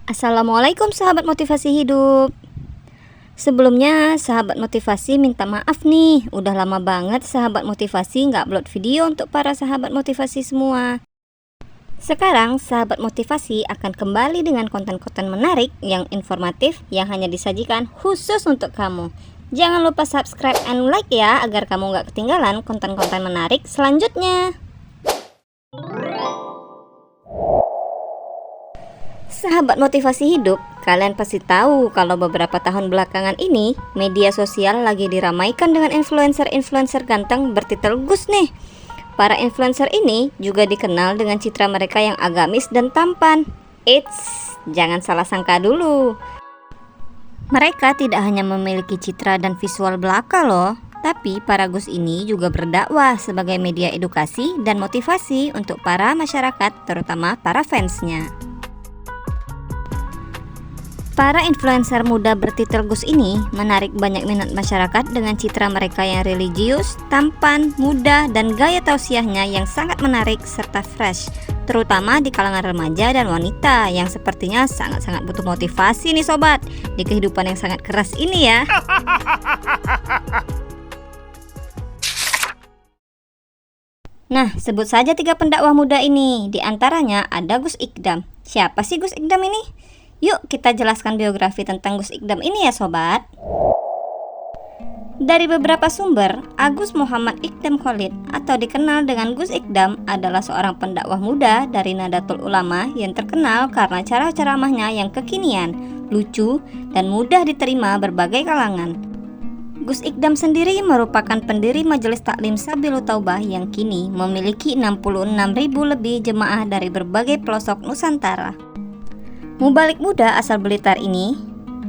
Assalamualaikum sahabat motivasi hidup. Sebelumnya sahabat motivasi minta maaf nih, udah lama banget sahabat motivasi nggak upload video untuk para sahabat motivasi semua. Sekarang sahabat motivasi akan kembali dengan konten-konten menarik yang informatif yang hanya disajikan khusus untuk kamu. Jangan lupa subscribe and like ya, agar kamu nggak ketinggalan konten-konten menarik selanjutnya. Sahabat motivasi hidup, kalian pasti tahu kalau beberapa tahun belakangan ini media sosial lagi diramaikan dengan influencer-influencer ganteng bertitel Gus nih. Para influencer ini juga dikenal dengan citra mereka yang agamis dan tampan. Eits, jangan salah sangka dulu. Mereka tidak hanya memiliki citra dan visual belaka loh, tapi para Gus ini juga berdakwah sebagai media edukasi dan motivasi untuk para masyarakat, terutama para fansnya. Para influencer muda bertitel Gus ini menarik banyak minat masyarakat dengan citra mereka yang religius, tampan, muda, dan gaya tausiahnya yang sangat menarik serta fresh, terutama di kalangan remaja dan wanita yang sepertinya sangat-sangat butuh motivasi nih sobat, di kehidupan yang sangat keras ini ya. Nah, sebut saja 3 pendakwah muda ini, di antaranya ada Gus Ikdam. Siapa sih Gus Ikdam ini? Yuk kita jelaskan biografi tentang Gus Ikdam ini ya sobat. Dari beberapa sumber, Agus Muhammad Ikdam Khalid atau dikenal dengan Gus Ikdam adalah seorang pendakwah muda dari Nahdlatul Ulama yang terkenal karena cara ceramahnya yang kekinian, lucu, dan mudah diterima berbagai kalangan. Gus Ikdam sendiri merupakan pendiri Majelis Taklim Sabilut Taubah yang kini memiliki 66.000 lebih jemaah dari berbagai pelosok Nusantara. Mubalik muda asal Blitar ini,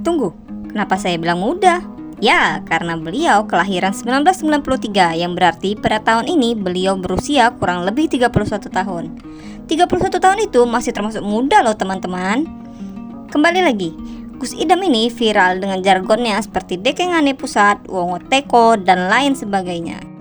tunggu, kenapa saya bilang muda? Ya, karena beliau kelahiran 1993 yang berarti pada tahun ini beliau berusia kurang lebih 31 tahun. 31 tahun itu masih termasuk muda loh teman-teman. Kembali lagi, Gus Idam ini viral dengan jargonnya seperti dekengane pusat, wongo teko, dan lain sebagainya.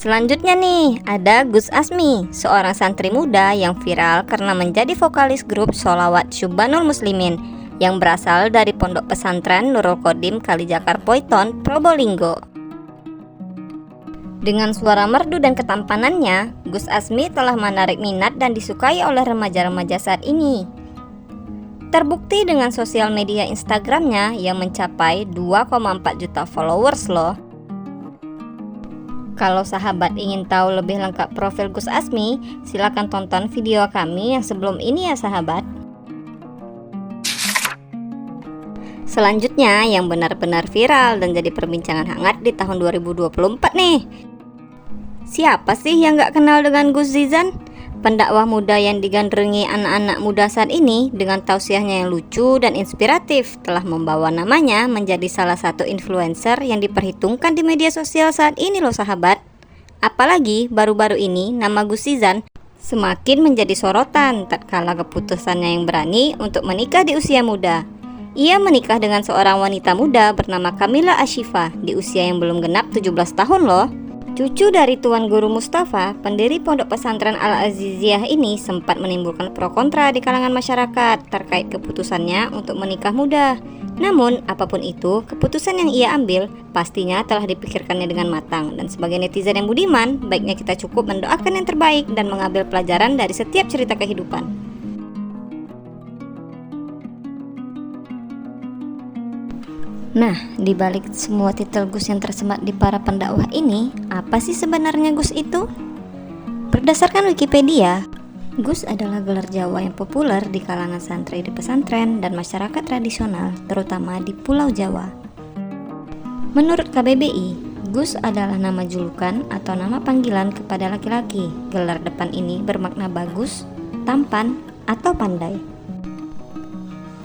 Selanjutnya nih, ada Gus Asmi, seorang santri muda yang viral karena menjadi vokalis grup Sholawat Syubbanul Muslimin yang berasal dari Pondok Pesantren Nurul Qodim Kalijakar Poiton, Probolinggo. Dengan suara merdu dan ketampanannya, Gus Asmi telah menarik minat dan disukai oleh remaja-remaja saat ini. Terbukti dengan sosial media Instagramnya yang mencapai 2,4 juta followers loh. Kalau sahabat ingin tahu lebih lengkap profil Gus Asmi, silakan tonton video kami yang sebelum ini ya sahabat. Selanjutnya yang benar-benar viral dan jadi perbincangan hangat di tahun 2024 nih. Siapa sih yang gak kenal dengan Gus Zizan? Pendakwah muda yang digandrungi anak-anak muda saat ini dengan tausiahnya yang lucu dan inspiratif telah membawa namanya menjadi salah satu influencer yang diperhitungkan di media sosial saat ini loh sahabat. Apalagi baru-baru ini nama Gus Zizan semakin menjadi sorotan tatkala keputusannya yang berani untuk menikah di usia muda. Ia menikah dengan seorang wanita muda bernama Kamila Ashifa di usia yang belum genap 17 tahun loh. Cucu dari Tuan Guru Mustafa, pendiri Pondok Pesantren Al-Aziziyah ini sempat menimbulkan pro kontra di kalangan masyarakat terkait keputusannya untuk menikah muda. Namun, apapun itu, keputusan yang ia ambil pastinya telah dipikirkannya dengan matang. Dan sebagai netizen yang budiman, baiknya kita cukup mendoakan yang terbaik dan mengambil pelajaran dari setiap cerita kehidupan. Nah, di balik semua titel Gus yang tersemat di para pendakwah ini, apa sih sebenarnya Gus itu? Berdasarkan Wikipedia, Gus adalah gelar Jawa yang populer di kalangan santri di pesantren dan masyarakat tradisional, terutama di Pulau Jawa. Menurut KBBI, Gus adalah nama julukan atau nama panggilan kepada laki-laki. Gelar depan ini bermakna bagus, tampan, atau pandai.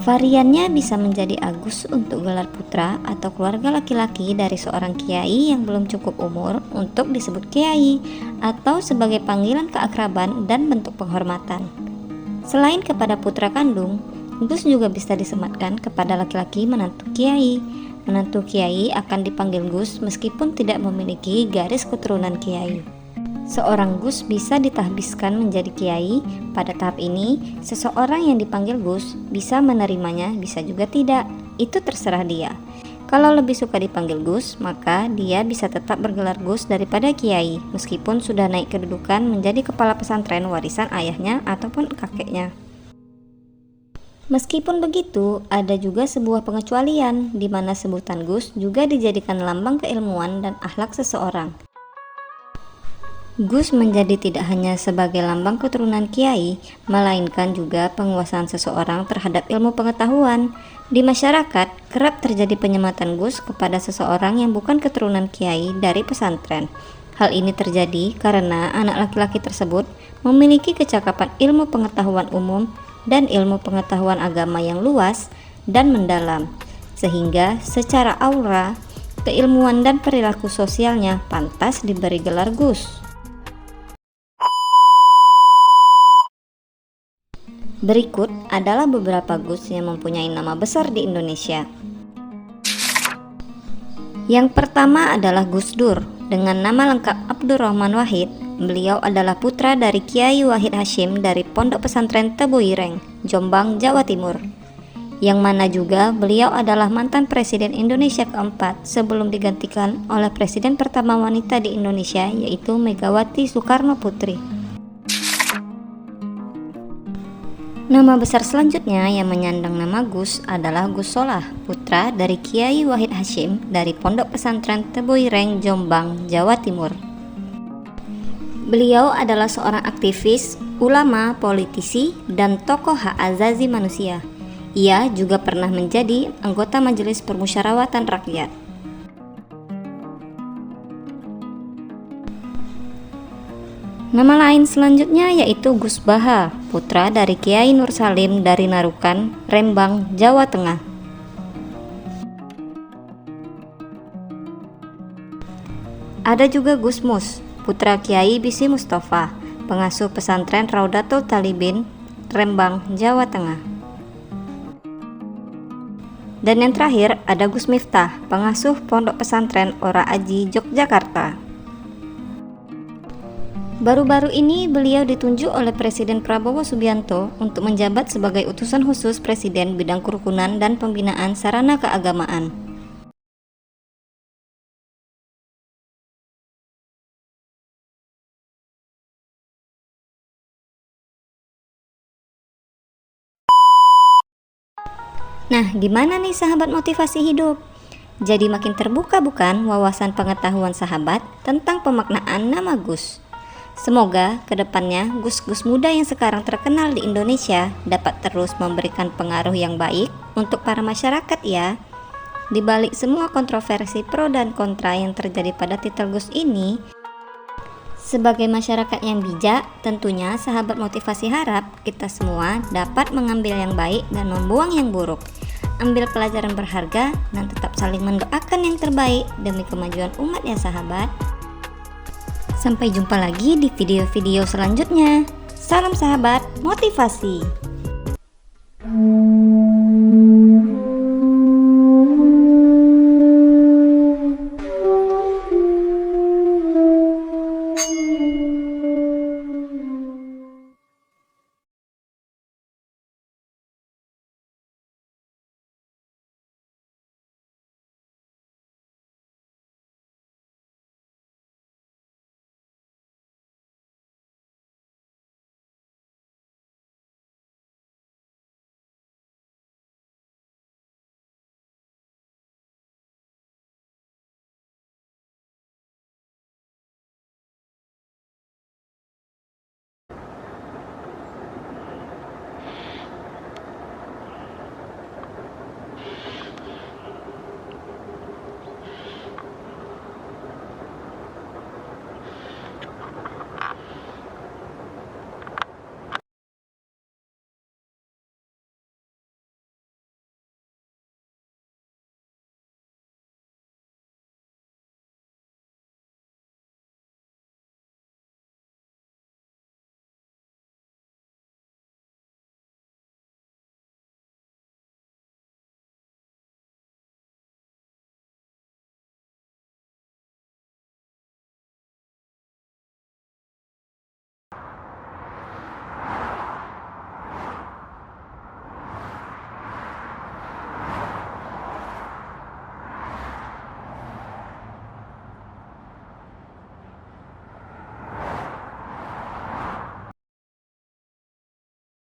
Variannya bisa menjadi Agus untuk gelar putra atau keluarga laki-laki dari seorang kiai yang belum cukup umur untuk disebut kiai, atau sebagai panggilan keakraban dan bentuk penghormatan. Selain kepada putra kandung, Gus juga bisa disematkan kepada laki-laki menantu kiai. Menantu kiai akan dipanggil Gus meskipun tidak memiliki garis keturunan kiai. Seorang Gus bisa ditahbiskan menjadi kiai. Pada tahap ini, seseorang yang dipanggil Gus bisa menerimanya, bisa juga tidak. Itu terserah dia. Kalau lebih suka dipanggil Gus, maka dia bisa tetap bergelar Gus daripada kiai, meskipun sudah naik kedudukan menjadi kepala pesantren warisan ayahnya ataupun kakeknya. Meskipun begitu, ada juga sebuah pengecualian di mana sebutan Gus juga dijadikan lambang keilmuan dan akhlak seseorang. Gus menjadi tidak hanya sebagai lambang keturunan kiai, melainkan juga penguasaan seseorang terhadap ilmu pengetahuan. Di masyarakat, kerap terjadi penyematan Gus kepada seseorang yang bukan keturunan kiai dari pesantren. Hal ini terjadi karena anak laki-laki tersebut memiliki kecakapan ilmu pengetahuan umum dan ilmu pengetahuan agama yang luas dan mendalam, sehingga secara aura, keilmuan dan perilaku sosialnya pantas diberi gelar Gus. Berikut adalah beberapa Gus yang mempunyai nama besar di Indonesia. Yang pertama adalah Gus Dur. Dengan nama lengkap Abdurrahman Wahid, beliau adalah putra dari Kiai Wahid Hasyim dari Pondok Pesantren Tebu Ireng, Jombang, Jawa Timur. Yang mana juga beliau adalah mantan Presiden Indonesia keempat sebelum digantikan oleh Presiden pertama wanita di Indonesia, yaitu Megawati Soekarno Putri. Nama besar selanjutnya yang menyandang nama Gus adalah Gus Solah, putra dari Kiai Wahid Hasyim dari Pondok Pesantren Tebu Ireng, Jombang, Jawa Timur. Beliau adalah seorang aktivis, ulama, politisi, dan tokoh hak asasi manusia. Ia juga pernah menjadi anggota Majelis Permusyawaratan Rakyat. Nama lain selanjutnya yaitu Gus Baha, putra dari Kiai Nur Salim dari Narukan, Rembang, Jawa Tengah. Ada juga Gus Mus, putra Kiai Bisi Mustafa, pengasuh pesantren Raudatul Talibin, Rembang, Jawa Tengah. Dan yang terakhir ada Gus Miftah, pengasuh pondok pesantren Ora Aji, Yogyakarta. Baru-baru ini beliau ditunjuk oleh Presiden Prabowo Subianto untuk menjabat sebagai utusan khusus Presiden bidang kerukunan dan pembinaan sarana keagamaan. Nah, gimana nih sahabat motivasi hidup? Jadi makin terbuka bukan wawasan pengetahuan sahabat tentang pemaknaan nama Gus? Semoga kedepannya Gus-Gus muda yang sekarang terkenal di Indonesia dapat terus memberikan pengaruh yang baik untuk para masyarakat ya. Di balik semua kontroversi pro dan kontra yang terjadi pada titel Gus ini, sebagai masyarakat yang bijak, tentunya sahabat motivasi harap kita semua dapat mengambil yang baik dan membuang yang buruk. Ambil pelajaran berharga dan tetap saling mendoakan yang terbaik demi kemajuan umat ya sahabat. Sampai jumpa lagi di video-video selanjutnya. Salam sahabat motivasi.